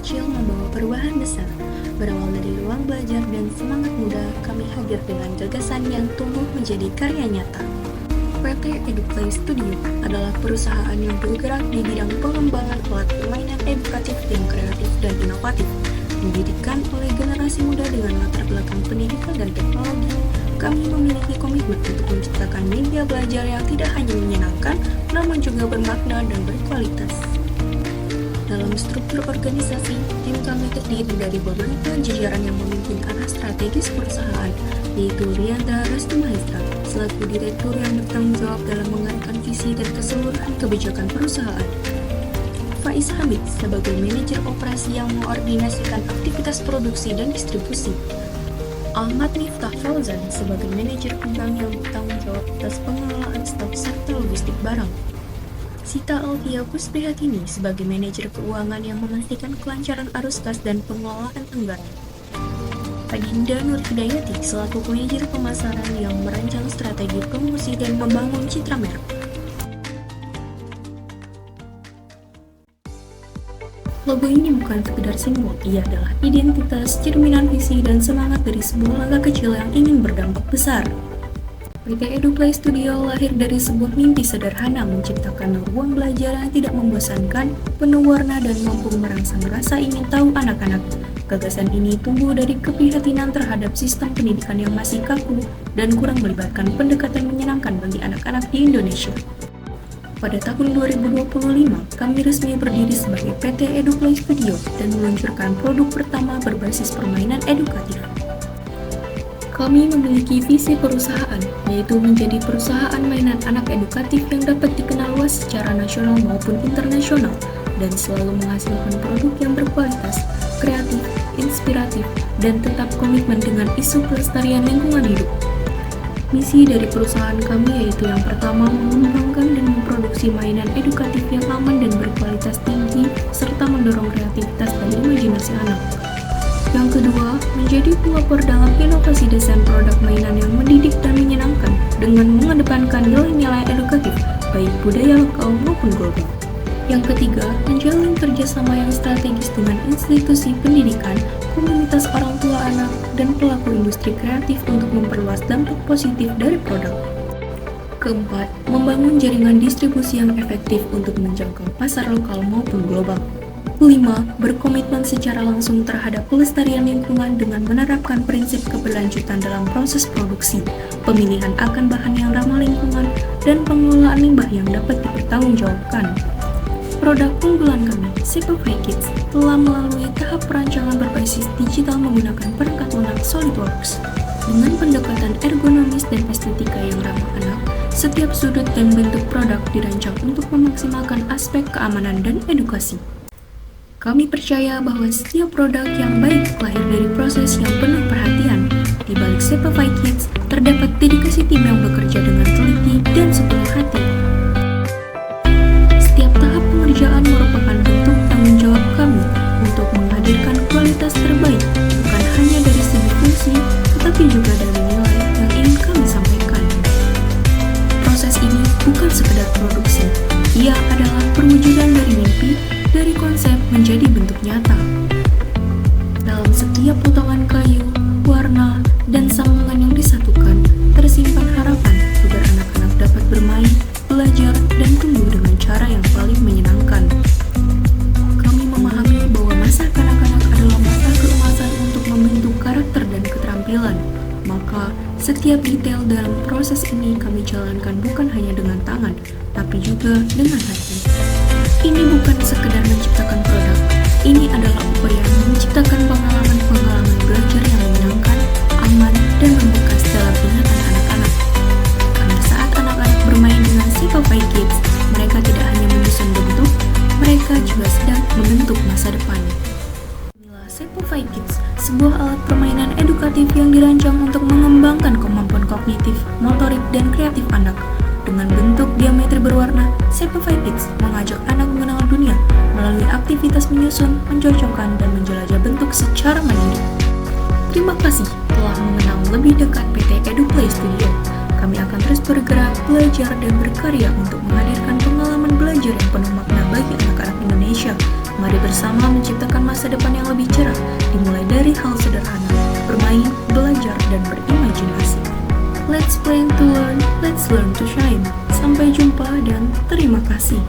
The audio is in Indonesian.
kecil membawa perubahan besar. Berawal dari ruang belajar dan semangat muda, kami hadir dengan gagasan yang tumbuh menjadi karya nyata. PT EduPlay Studio adalah perusahaan yang bergerak di bidang pengembangan alat permainan edukatif yang kreatif dan inovatif, didirikan oleh generasi muda dengan latar belakang pendidikan dan teknologi. Kami memiliki komitmen untuk menciptakan media belajar yang tidak hanya menyenangkan, namun juga bermakna dan berkualitas. Dalam struktur organisasi, tim kami terdiri dari beberapa jajaran yang memimpin arah strategis perusahaan, yaitu Rianda Restu Mahendra selaku direktur yang bertanggung jawab dalam mengarahkan visi dan keseluruhan kebijakan perusahaan. Faiz Hamid sebagai manajer operasi yang mengkoordinasikan aktivitas produksi dan distribusi. Ahmad Miftah Fauzan sebagai manajer gudang yang bertanggung jawab atas pengelolaan stok serta logistik barang. Sita Alfia Kusprihatini sebagai manajer keuangan yang memastikan kelancaran arus kas dan pengelolaan anggaran. Adinda Nur Hidayati selaku manajer pemasaran yang merancang strategi promosi dan membangun citra merek. Logo ini bukan sekedar simbol, ia adalah identitas, cerminan visi, dan semangat dari sebuah langkah kecil yang ingin berdampak besar. PT EduPlay Studio lahir dari sebuah mimpi sederhana menciptakan ruang belajar yang tidak membosankan, penuh warna dan mampu merangsang rasa ingin tahu anak-anak. Gagasan ini tumbuh dari keprihatinan terhadap sistem pendidikan yang masih kaku dan kurang melibatkan pendekatan menyenangkan bagi anak-anak di Indonesia. Pada tahun 2025, kami resmi berdiri sebagai PT EduPlay Studio dan meluncurkan produk pertama berbasis permainan edukatif. Kami memiliki visi perusahaan, yaitu menjadi perusahaan mainan anak edukatif yang dapat dikenal luas secara nasional maupun internasional, dan selalu menghasilkan produk yang berkualitas, kreatif, inspiratif, dan tetap komitmen dengan isu pelestarian lingkungan hidup. Misi dari perusahaan kami yaitu yang pertama mengembangkan dan memproduksi mainan edukatif yang aman dan berkualitas tinggi, serta mendorong kreativitas dan imajinasi anak. Yang kedua, menjadi pelopor dalam inovasi desain produk mainan yang mendidik dan menyenangkan dengan mengedepankan nilai-nilai edukatif, baik budaya lokal maupun global. Yang ketiga, menjalin kerjasama yang strategis dengan institusi pendidikan, komunitas orang tua anak, dan pelaku industri kreatif untuk memperluas dampak positif dari produk. Keempat, membangun jaringan distribusi yang efektif untuk menjangkau pasar lokal maupun global. Kelima, berkomitmen secara langsung terhadap pelestarian lingkungan dengan menerapkan prinsip keberlanjutan dalam proses produksi, pemilihan akan bahan yang ramah lingkungan, dan pengelolaan limbah yang dapat dipertanggungjawabkan. Produk unggulan kami, Simplify Kids, telah melalui tahap perancangan berbasis digital menggunakan perangkat lunak SolidWorks. Dengan pendekatan ergonomis dan estetika yang ramah anak, setiap sudut dan bentuk produk dirancang untuk memaksimalkan aspek keamanan dan edukasi. Kami percaya bahwa setiap produk yang baik lahir dari proses yang penuh perhatian. Di balik Simplify Kids, terdapat dedikasi tim yang bekerja dengan teliti dan sepenuh hati. Setiap tahap pengerjaan merupakan bentuk tanggung jawab kami untuk menghadirkan kualitas terbaik, bukan hanya dari segi fungsi, tetapi juga dari nilai yang ingin kami sampaikan. Proses ini bukan sekedar produksi, ia adalah perwujudan dari mimpi, dari konsep menjadi bentuk nyata. Dalam setiap potongan kayu, warna, dan sambungan yang disatukan, tersimpan harapan agar anak-anak dapat bermain, belajar, dan tumbuh dengan cara yang paling menyenangkan. Kami memahami bahwa masa kanak-kanak adalah masa keemasan untuk membentuk karakter dan keterampilan. Maka, setiap detail dalam proses ini kami jalankan bukan hanya dengan tangan, tapi juga dengan hati. Ini bukan sekedar menciptakan produk, ini adalah upaya menciptakan pengalaman-pengalaman belajar yang menyenangkan, aman, dan membekas dalam ingatan anak-anak. Karena saat anak-anak bermain dengan Simplify Kids, mereka tidak hanya menyusun bentuk, mereka juga sedang membentuk masa depan. Inilah Simplify Kids, sebuah alat permainan edukatif yang dirancang untuk mengembangkan kemampuan kognitif, motorik, dan kreatif anak. Dengan bentuk geometri berwarna, Simplify Kids mengajak anak mengenal dunia melalui aktivitas menyusun, mencocokkan, dan menjelajah bentuk secara mandiri. Terima kasih telah mengenal lebih dekat PT EduPlay Studio. Kami akan terus bergerak, belajar, dan berkarya untuk menghadirkan pengalaman belajar yang penuh makna bagi anak-anak Indonesia. Mari bersama menciptakan masa depan yang lebih cerah, dimulai dari hal sederhana, bermain, belajar, dan berimajinasi. Let's play to learn, let's learn to shine. Sampai jumpa dan terima kasih.